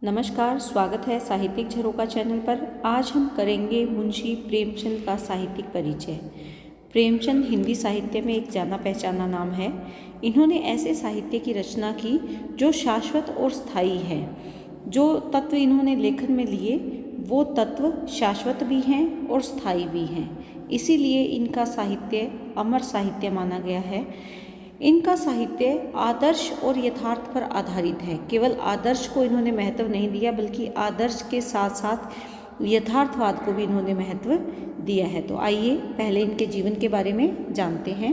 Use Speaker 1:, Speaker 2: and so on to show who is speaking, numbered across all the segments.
Speaker 1: नमस्कार, स्वागत है साहित्यिक झरोखा चैनल पर। आज हम करेंगे मुंशी प्रेमचंद का साहित्यिक परिचय। प्रेमचंद हिंदी साहित्य में एक जाना पहचाना नाम है। इन्होंने ऐसे साहित्य की रचना की जो शाश्वत और स्थायी है। जो तत्व इन्होंने लेखन में लिए वो तत्व शाश्वत भी हैं और स्थायी भी हैं। इसीलिए इनका साहित्य अमर साहित्य माना गया है। इनका साहित्य आदर्श और यथार्थ पर आधारित है। केवल आदर्श को इन्होंने महत्व नहीं दिया बल्कि आदर्श के साथ साथ यथार्थवाद को भी इन्होंने महत्व दिया है। तो आइए पहले इनके जीवन के बारे में जानते हैं।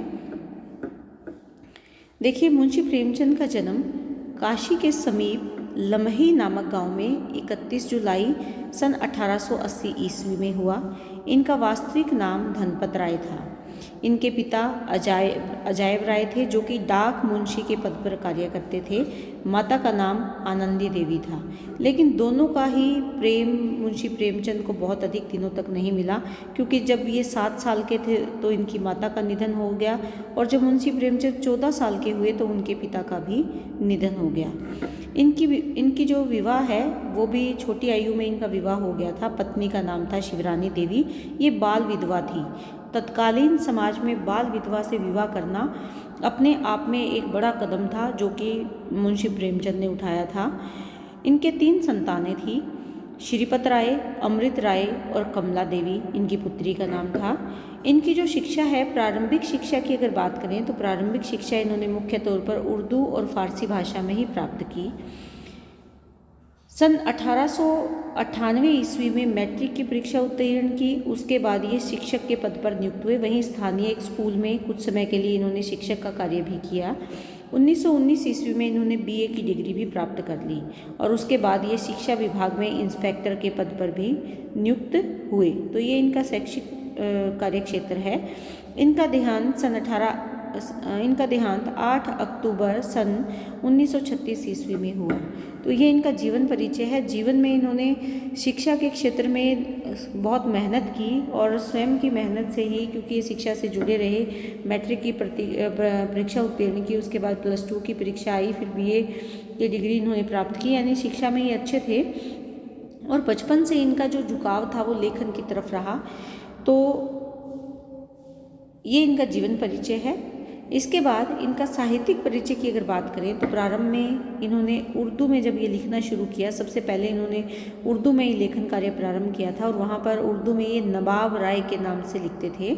Speaker 1: देखिए, मुंशी प्रेमचंद का जन्म काशी के समीप लमही नामक गांव में 31 जुलाई सन 1880 ईस्वी में हुआ। इनका वास्तविक नाम धनपत राय था। इनके पिता अजायब राय थे जो कि डाक मुंशी के पद पर कार्य करते थे। माता का नाम आनंदी देवी था। लेकिन दोनों का ही प्रेम मुंशी प्रेमचंद को बहुत अधिक दिनों तक नहीं मिला, क्योंकि जब ये 7 साल के थे तो इनकी माता का निधन हो गया और जब मुंशी प्रेमचंद 14 साल के हुए तो उनके पिता का भी निधन हो गया। इनकी जो विवाह है वो भी छोटी आयु में इनका विवाह हो गया था। पत्नी का नाम था शिवरानी देवी। ये बाल विधवा थी। तत्कालीन समाज में बाल विधवा से विवाह करना अपने आप में एक बड़ा कदम था जो कि मुंशी प्रेमचंद ने उठाया था। इनके 3 संतानें थी, श्रीपत राय, अमृत राय और कमला देवी इनकी पुत्री का नाम था। इनकी जो शिक्षा है, प्रारंभिक शिक्षा की अगर बात करें तो प्रारंभिक शिक्षा इन्होंने मुख्य तौर पर उर्दू और फारसी भाषा में ही प्राप्त की। सन 1898 ईस्वी में मैट्रिक की परीक्षा उत्तीर्ण की। उसके बाद ये शिक्षक के पद पर नियुक्त हुए। वहीं स्थानीय एक स्कूल में कुछ समय के लिए इन्होंने शिक्षक का कार्य भी किया। 1919 ईस्वी में इन्होंने बीए की डिग्री भी प्राप्त कर ली और उसके बाद ये शिक्षा विभाग में इंस्पेक्टर के पद पर भी नियुक्त हुए। तो ये इनका शैक्षिक कार्यक्षेत्र है। इनका देहांत 8 अक्टूबर सन 1936 ईस्वी में हुआ। तो ये इनका जीवन परिचय है। जीवन में इन्होंने शिक्षा के क्षेत्र में बहुत मेहनत की और स्वयं की मेहनत से ही, क्योंकि ये शिक्षा से जुड़े रहे, मैट्रिक की परीक्षा उत्तीर्ण की, उसके बाद +2 की परीक्षा आई, फिर बीए की डिग्री इन्होंने प्राप्त की। यानी शिक्षा में ये अच्छे थे और बचपन से इनका जो झुकाव था वो लेखन की तरफ रहा। तो ये इनका जीवन परिचय है। इसके बाद इनका साहित्यिक परिचय की अगर बात करें तो प्रारंभ में इन्होंने उर्दू में जब ये लिखना शुरू किया, सबसे पहले इन्होंने उर्दू में ही लेखन कार्य प्रारंभ किया था और वहाँ पर उर्दू में ये नवाब राय के नाम से लिखते थे।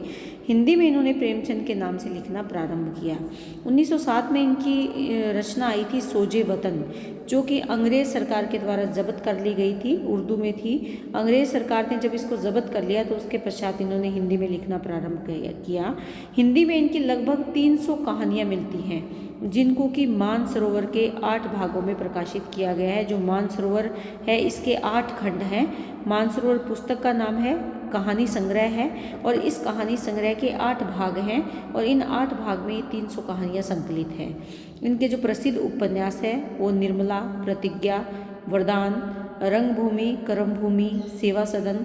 Speaker 1: हिंदी में इन्होंने प्रेमचंद के नाम से लिखना प्रारंभ किया। 1907 में इनकी रचना आई थी सोजे वतन, जो कि अंग्रेज़ सरकार के द्वारा जब्त कर ली गई थी, उर्दू में थी। अंग्रेज़ सरकार ने जब इसको जब्त कर लिया तो उसके पश्चात इन्होंने हिंदी में लिखना प्रारंभ किया। हिंदी में इनकी लगभग 300 कहानियाँ मिलती हैं, जिनको कि मानसरोवर के 8 भागों में प्रकाशित किया गया है। जो मानसरोवर है इसके 8 खंड हैं। मानसरोवर पुस्तक का नाम है, कहानी संग्रह है और इस कहानी संग्रह के 8 भाग हैं और इन 8 भाग में 300 कहानियाँ संकलित हैं। इनके जो प्रसिद्ध उपन्यास है वो निर्मला, प्रतिज्ञा, वरदान, रंगभूमि, कर्मभूमि, सेवा सदन,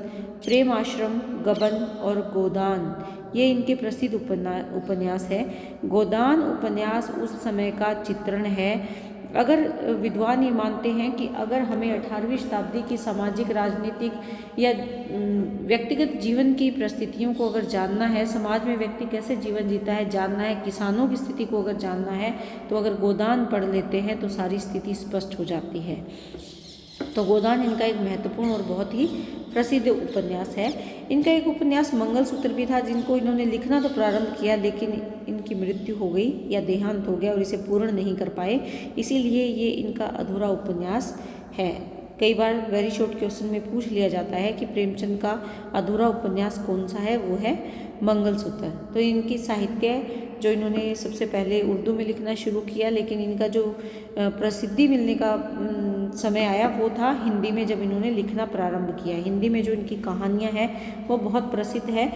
Speaker 1: प्रेम आश्रम, गबन और गोदान, ये इनके प्रसिद्ध उपन्यास है। गोदान उपन्यास उस समय का चित्रण है। अगर विद्वान ये मानते हैं कि अगर हमें 18वीं शताब्दी की सामाजिक, राजनीतिक या व्यक्तिगत जीवन की परिस्थितियों को अगर जानना है, समाज में व्यक्ति कैसे जीवन जीता है जानना है, किसानों की स्थिति को अगर जानना है, तो अगर गोदान पढ़ लेते हैं तो सारी स्थिति स्पष्ट हो जाती है। तो गोदान इनका एक महत्वपूर्ण और बहुत ही प्रसिद्ध उपन्यास है। इनका एक उपन्यास मंगलसूत्र भी था, जिनको इन्होंने लिखना तो प्रारंभ किया लेकिन इनकी मृत्यु हो गई या देहांत हो गया और इसे पूर्ण नहीं कर पाए, इसीलिए ये इनका अधूरा उपन्यास है। कई बार वेरी शॉर्ट क्वेश्चन में पूछ लिया जाता है कि प्रेमचंद का अधूरा उपन्यास कौन सा है, वो है मंगलसूत्र। तो इनकी साहित्य जो इन्होंने सबसे पहले उर्दू में लिखना शुरू किया, लेकिन इनका जो प्रसिद्धि मिलने का समय आया वो था हिंदी में, जब इन्होंने लिखना प्रारंभ किया। हिंदी में जो इनकी कहानियाँ हैं वो बहुत प्रसिद्ध है।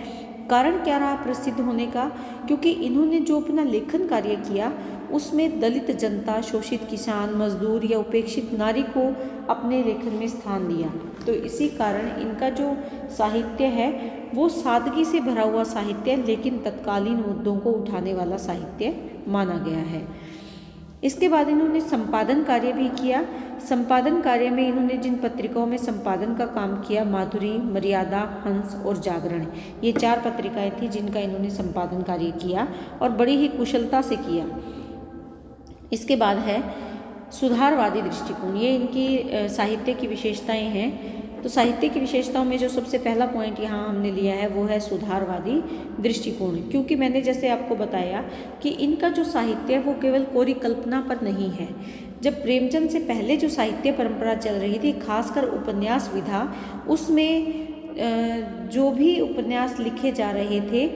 Speaker 1: कारण क्या रहा प्रसिद्ध होने का? क्योंकि इन्होंने जो अपना लेखन कार्य किया उसमें दलित जनता, शोषित किसान, मजदूर या उपेक्षित नारी को अपने लेखन में स्थान दिया। तो इसी कारण इनका जो साहित्य है वो सादगी से भरा हुआ साहित्य, लेकिन तत्कालीन मुद्दों को उठाने वाला साहित्य माना गया है। इसके बाद इन्होंने संपादन कार्य भी किया। संपादन कार्य में इन्होंने जिन पत्रिकाओं में संपादन का काम किया, माधुरी, मर्यादा, हंस और जागरण, ये 4 पत्रिकाएं थी जिनका इन्होंने संपादन कार्य किया और बड़ी ही कुशलता से किया। इसके बाद है सुधारवादी दृष्टिकोण, ये इनकी साहित्य की विशेषताएं हैं। तो साहित्य की विशेषताओं में जो सबसे पहला पॉइंट यहाँ हमने लिया है वो है सुधारवादी दृष्टिकोण, क्योंकि मैंने जैसे आपको बताया कि इनका जो साहित्य है वो केवल कोरी कल्पना पर नहीं है। जब प्रेमचंद से पहले जो साहित्य परंपरा चल रही थी, खासकर उपन्यास विधा, उसमें जो भी उपन्यास लिखे जा रहे थे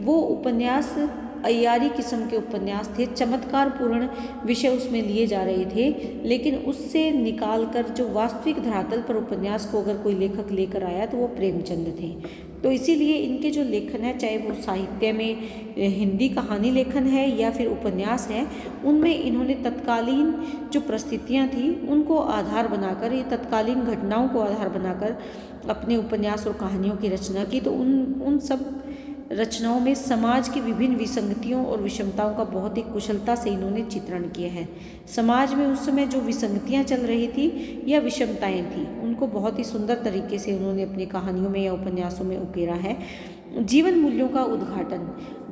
Speaker 1: वो उपन्यास अय्यारी किस्म के उपन्यास थे, चमत्कारपूर्ण विषय उसमें लिए जा रहे थे, लेकिन उससे निकालकर जो वास्तविक धरातल पर उपन्यास को अगर कोई लेखक लेकर आया तो वो प्रेमचंद थे। तो इसीलिए इनके जो लेखन है, चाहे वो साहित्य में हिंदी कहानी लेखन है या फिर उपन्यास है, उनमें इन्होंने तत्कालीन जो परिस्थितियाँ थी उनको आधार बनाकर, ये तत्कालीन घटनाओं को आधार बनाकर अपने उपन्यास और कहानियों की रचना की। तो उन सब रचनाओं में समाज की विभिन्न विसंगतियों और विषमताओं का बहुत ही कुशलता से इन्होंने चित्रण किया है। समाज में उस समय जो विसंगतियां चल रही थी या विषमताएं थी, उनको बहुत ही सुंदर तरीके से उन्होंने अपनी कहानियों में या उपन्यासों में उकेरा है। जीवन मूल्यों का उद्घाटन,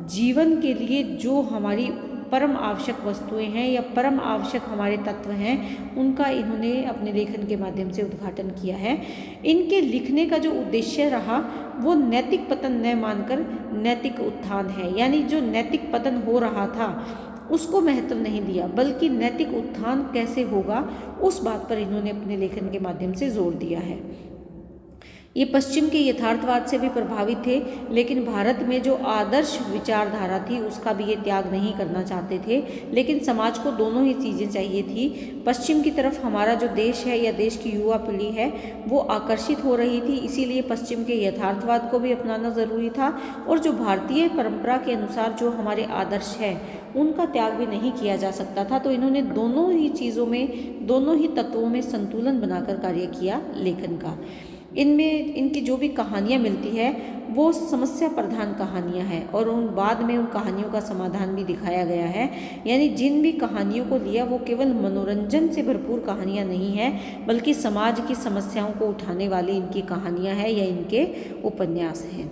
Speaker 1: जीवन के लिए जो हमारी परम आवश्यक वस्तुएं हैं या परम आवश्यक हमारे तत्व हैं, उनका इन्होंने अपने लेखन के माध्यम से उद्घाटन किया है। इनके लिखने का जो उद्देश्य रहा वो नैतिक पतन न मानकर नैतिक उत्थान है, यानी जो नैतिक पतन हो रहा था उसको महत्व नहीं दिया, बल्कि नैतिक उत्थान कैसे होगा उस बात पर इन्होंने अपने लेखन के माध्यम से जोर दिया है। ये पश्चिम के यथार्थवाद से भी प्रभावित थे, लेकिन भारत में जो आदर्श विचारधारा थी उसका भी ये त्याग नहीं करना चाहते थे। लेकिन समाज को दोनों ही चीज़ें चाहिए थी। पश्चिम की तरफ हमारा जो देश है या देश की युवा पीढ़ी है वो आकर्षित हो रही थी, इसीलिए पश्चिम के यथार्थवाद को भी अपनाना ज़रूरी था, और जो भारतीय परंपरा के अनुसार जो हमारे आदर्श है उनका त्याग भी नहीं किया जा सकता था। तो इन्होंने दोनों ही चीज़ों में, दोनों ही तत्वों में संतुलन बनाकर कार्य किया लेखन का। इनमें इनकी जो भी कहानियाँ मिलती है वो समस्या प्रधान कहानियाँ हैं, और उन बाद में उन कहानियों का समाधान भी दिखाया गया है। यानी जिन भी कहानियों को लिया वो केवल मनोरंजन से भरपूर कहानियाँ नहीं हैं, बल्कि समाज की समस्याओं को उठाने वाली इनकी कहानियाँ हैं या इनके उपन्यास हैं।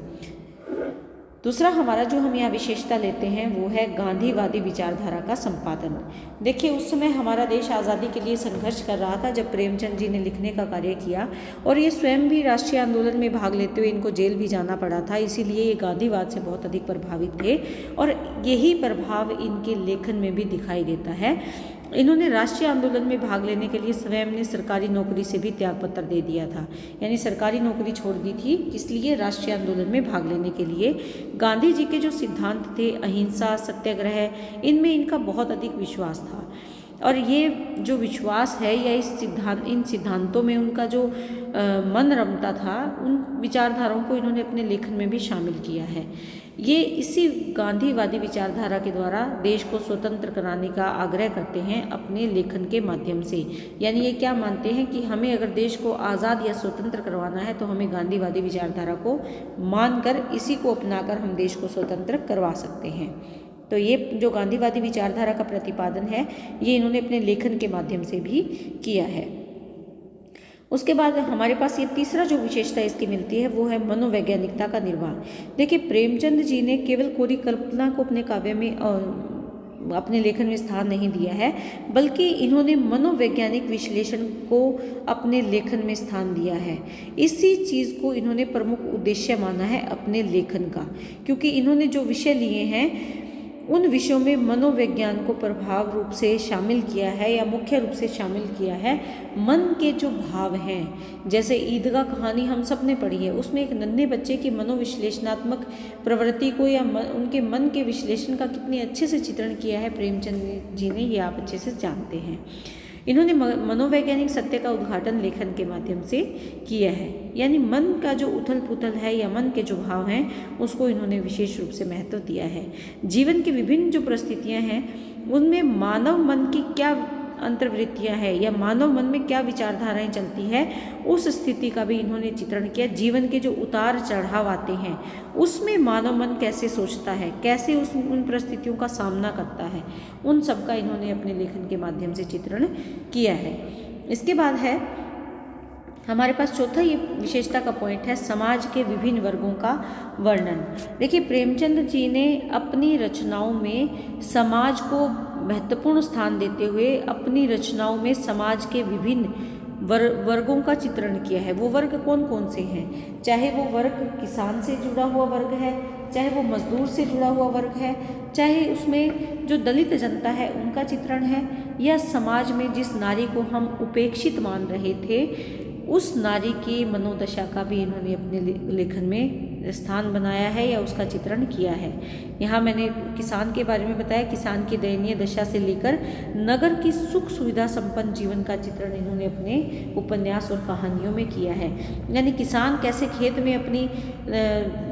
Speaker 1: दूसरा हमारा जो हम यहाँ विशेषता लेते हैं वो है गांधीवादी विचारधारा का संपादन। देखिए, उस समय हमारा देश आज़ादी के लिए संघर्ष कर रहा था जब प्रेमचंद जी ने लिखने का कार्य किया, और ये स्वयं भी राष्ट्रीय आंदोलन में भाग लेते हुए इनको जेल भी जाना पड़ा था। इसीलिए ये गांधीवाद से बहुत अधिक प्रभावित थे, और यही प्रभाव इनके लेखन में भी दिखाई देता है। इन्होंने राष्ट्रीय आंदोलन में भाग लेने के लिए स्वयं ने सरकारी नौकरी से भी त्यागपत्र दे दिया था, यानी सरकारी नौकरी छोड़ दी थी, इसलिए राष्ट्रीय आंदोलन में भाग लेने के लिए। गांधी जी के जो सिद्धांत थे, अहिंसा, सत्याग्रह, इनमें इनका बहुत अधिक विश्वास था, और ये जो विश्वास है या इन सिद्धांतों में उनका जो मन रमता था, उन विचारधाराओं को इन्होंने अपने लेखन में भी शामिल किया है। ये इसी गांधीवादी विचारधारा के द्वारा देश को स्वतंत्र कराने का आग्रह करते हैं अपने लेखन के माध्यम से। यानी ये क्या मानते हैं कि हमें अगर देश को आज़ाद या स्वतंत्र करवाना है तो हमें गांधीवादी विचारधारा को मानकर, इसी को अपनाकर हम देश को स्वतंत्र करवा सकते हैं। तो ये जो गांधीवादी विचारधारा का प्रतिपादन है ये इन्होंने अपने लेखन के माध्यम से भी किया है। उसके बाद हमारे पास ये तीसरा जो विशेषता इसकी मिलती है वो है मनोवैज्ञानिकता का निर्माण। देखिए, प्रेमचंद जी ने केवल कोरी कल्पना को अपने काव्य में अपने लेखन में स्थान नहीं दिया है, बल्कि इन्होंने मनोवैज्ञानिक विश्लेषण को अपने लेखन में स्थान दिया है। इसी चीज़ को इन्होंने प्रमुख उद्देश्य माना है अपने लेखन का, क्योंकि इन्होंने जो विषय लिए हैं उन विषयों में मनोविज्ञान को प्रभाव रूप से शामिल किया है या मुख्य रूप से शामिल किया है। मन के जो भाव हैं, जैसे ईदगाह कहानी हम सब ने पढ़ी है, उसमें एक नन्हे बच्चे की मनोविश्लेषणात्मक प्रवृत्ति को या उनके मन के विश्लेषण का कितने अच्छे से चित्रण किया है प्रेमचंद जी ने, ये आप अच्छे से जानते हैं। इन्होंने मनोवैज्ञानिक सत्य का उद्घाटन लेखन के माध्यम से किया है, यानी मन का जो उथल पुथल है या मन के जो भाव हैं उसको इन्होंने विशेष रूप से महत्व दिया है। जीवन की विभिन्न जो परिस्थितियां हैं उनमें मानव मन की क्या अंतर्वृत्तियाँ है या मानव मन में क्या विचारधाराएं चलती है, उस स्थिति का भी इन्होंने चित्रण किया। जीवन के जो उतार चढ़ाव आते हैं उसमें मानव मन कैसे सोचता है, कैसे उन परिस्थितियों का सामना करता है, उन सब का इन्होंने अपने लेखन के माध्यम से चित्रण किया है। इसके बाद है हमारे पास चौथा ये विशेषता का पॉइंट है समाज के विभिन्न वर्गों का वर्णन। देखिए, प्रेमचंद जी ने अपनी रचनाओं में समाज को महत्वपूर्ण स्थान देते हुए अपनी रचनाओं में समाज के विभिन्न वर्गों का चित्रण किया है। वो वर्ग कौन कौन से हैं, चाहे वो वर्ग किसान से जुड़ा हुआ वर्ग है, चाहे वो मजदूर से जुड़ा हुआ वर्ग है, चाहे उसमें जो दलित जनता है उनका चित्रण है, या समाज में जिस नारी को हम उपेक्षित मान रहे थे उस नारी की मनोदशा का भी इन्होंने अपने लेखन में स्थान बनाया है या उसका चित्रण किया है। यहाँ मैंने किसान के बारे में बताया, किसान की दयनीय दशा से लेकर नगर की सुख सुविधा संपन्न जीवन का चित्रण इन्होंने अपने उपन्यास और कहानियों में किया है। यानी किसान कैसे खेत में अपनी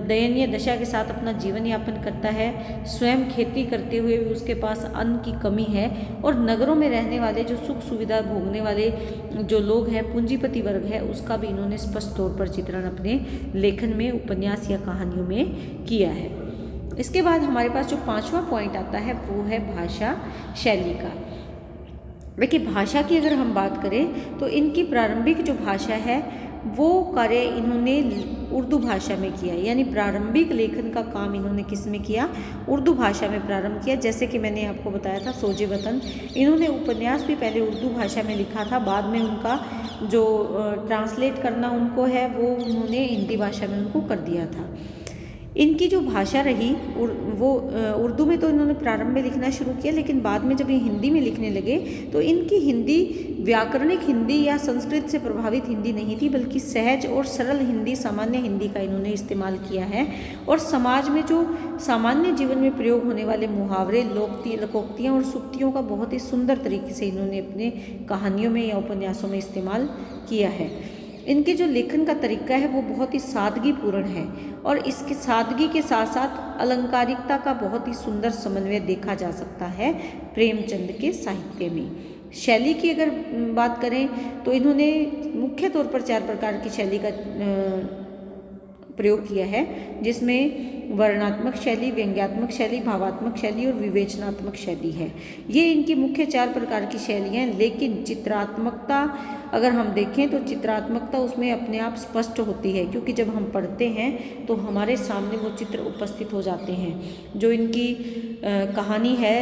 Speaker 1: दयनीय दशा के साथ अपना जीवन यापन करता है, स्वयं खेती करते हुए भी उसके पास अन्न की कमी है, और नगरों में रहने वाले जो सुख सुविधा भोगने वाले जो लोग हैं, पूंजीपति वर्ग है, उसका भी इन्होंने स्पष्ट तौर पर चित्रण अपने लेखन में, उपन्यास या कहानियों में किया है। इसके बाद हमारे पास जो पांचवा पॉइंट आता है वो है भाषा शैली का। देखिए, भाषा की अगर हम बात करें तो इनकी प्रारंभिक जो भाषा है वो कार्य इन्होंने उर्दू भाषा में किया, यानी प्रारंभिक लेखन का काम इन्होंने किस में किया, उर्दू भाषा में प्रारंभ किया। जैसे कि मैंने आपको बताया था सोजे वतन, इन्होंने उपन्यास भी पहले उर्दू भाषा में लिखा था, बाद में उनका जो ट्रांसलेट करना उनको है वो उन्होंने हिंदी भाषा में उनको कर दिया था। इनकी जो भाषा रही वो उर्दू में तो इन्होंने प्रारंभ में लिखना शुरू किया, लेकिन बाद में जब ये हिंदी में लिखने लगे तो इनकी हिंदी व्याकरणिक हिंदी या संस्कृत से प्रभावित हिंदी नहीं थी, बल्कि सहज और सरल हिंदी, सामान्य हिंदी का इन्होंने इस्तेमाल किया है। और समाज में जो सामान्य जीवन में प्रयोग होने वाले मुहावरे, लोकोक्तियाँ और सुक्तियों का बहुत ही सुंदर तरीके से इन्होंने अपने कहानियों में या उपन्यासों में इस्तेमाल किया है। इनके जो लेखन का तरीका है वो बहुत ही सादगीपूर्ण है, और इसके सादगी के साथ साथ अलंकारिकता का बहुत ही सुंदर समन्वय देखा जा सकता है प्रेमचंद के साहित्य में। शैली की अगर बात करें तो इन्होंने मुख्य तौर पर 4 प्रकार की शैली का प्रयोग किया है, जिसमें वर्णात्मक शैली, व्यंग्यात्मक शैली, भावात्मक शैली और विवेचनात्मक शैली है। ये इनकी मुख्य 4 प्रकार की शैलियाँ हैं। लेकिन चित्रात्मकता अगर हम देखें तो चित्रात्मकता उसमें अपने आप स्पष्ट होती है, क्योंकि जब हम पढ़ते हैं तो हमारे सामने वो चित्र उपस्थित हो जाते हैं। जो इनकी कहानी है,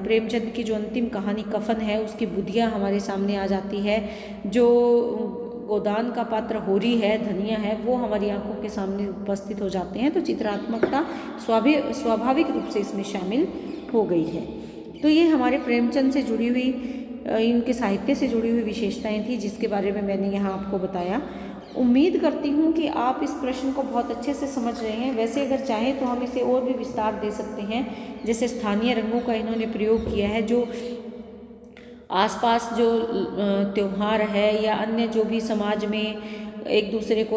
Speaker 1: प्रेमचंद की जो अंतिम कहानी कफन है, उसकी बुधियाँ हमारे सामने आ जाती है। जो गोदान का पात्र होरी है, धनिया है, वो हमारी आंखों के सामने उपस्थित हो जाते हैं। तो चित्रात्मकता स्वाभाविक रूप से इसमें शामिल हो गई है। तो ये हमारे प्रेमचंद से जुड़ी हुई, इनके साहित्य से जुड़ी हुई विशेषताएं थी, जिसके बारे में मैंने यहाँ आपको बताया। उम्मीद करती हूँ कि आप इस प्रश्न को बहुत अच्छे से समझ रहे हैं। वैसे अगर चाहें तो हम इसे और भी विस्तार दे सकते हैं, जैसे स्थानीय रंगों का इन्होंने प्रयोग किया है। जो आसपास जो त्यौहार है या अन्य जो भी समाज में एक दूसरे को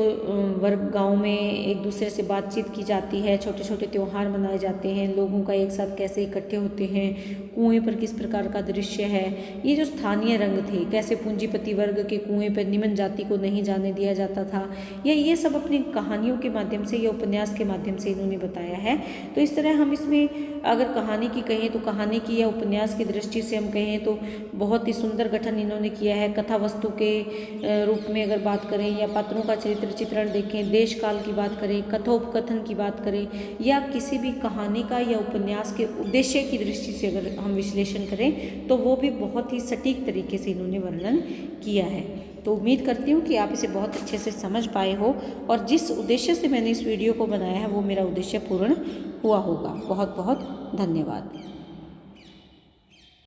Speaker 1: वर्ग गांव में एक दूसरे से बातचीत की जाती है, छोटे छोटे त्यौहार मनाए जाते हैं, लोगों का एक साथ कैसे इकट्ठे होते हैं, कुएं पर किस प्रकार का दृश्य है, ये जो स्थानीय रंग थे, कैसे पूंजीपति वर्ग के कुएं पर निम्न जाति को नहीं जाने दिया जाता था, ये सब अपनी कहानियों के माध्यम से या उपन्यास के माध्यम से इन्होंने बताया है। तो इस तरह हम इसमें अगर कहानी की कहें तो कहानी की या उपन्यास की दृष्टि से हम कहें तो बहुत ही सुंदर गठन इन्होंने किया है। कथा वस्तु के रूप में अगर बात करें या पात्रों का चरित्र चित्रण देखें, देश काल की बात करें, कथोपकथन की बात करें, या किसी भी कहानी का या उपन्यास के उद्देश्य की दृष्टि से अगर हम विश्लेषण करें तो वो भी बहुत ही सटीक तरीके से इन्होंने वर्णन किया है। तो उम्मीद करती हूँ कि आप इसे बहुत अच्छे से समझ पाए हो, और जिस उद्देश्य से मैंने इस वीडियो को बनाया है वो मेरा उद्देश्य पूर्ण हुआ होगा। बहुत बहुत धन्यवाद।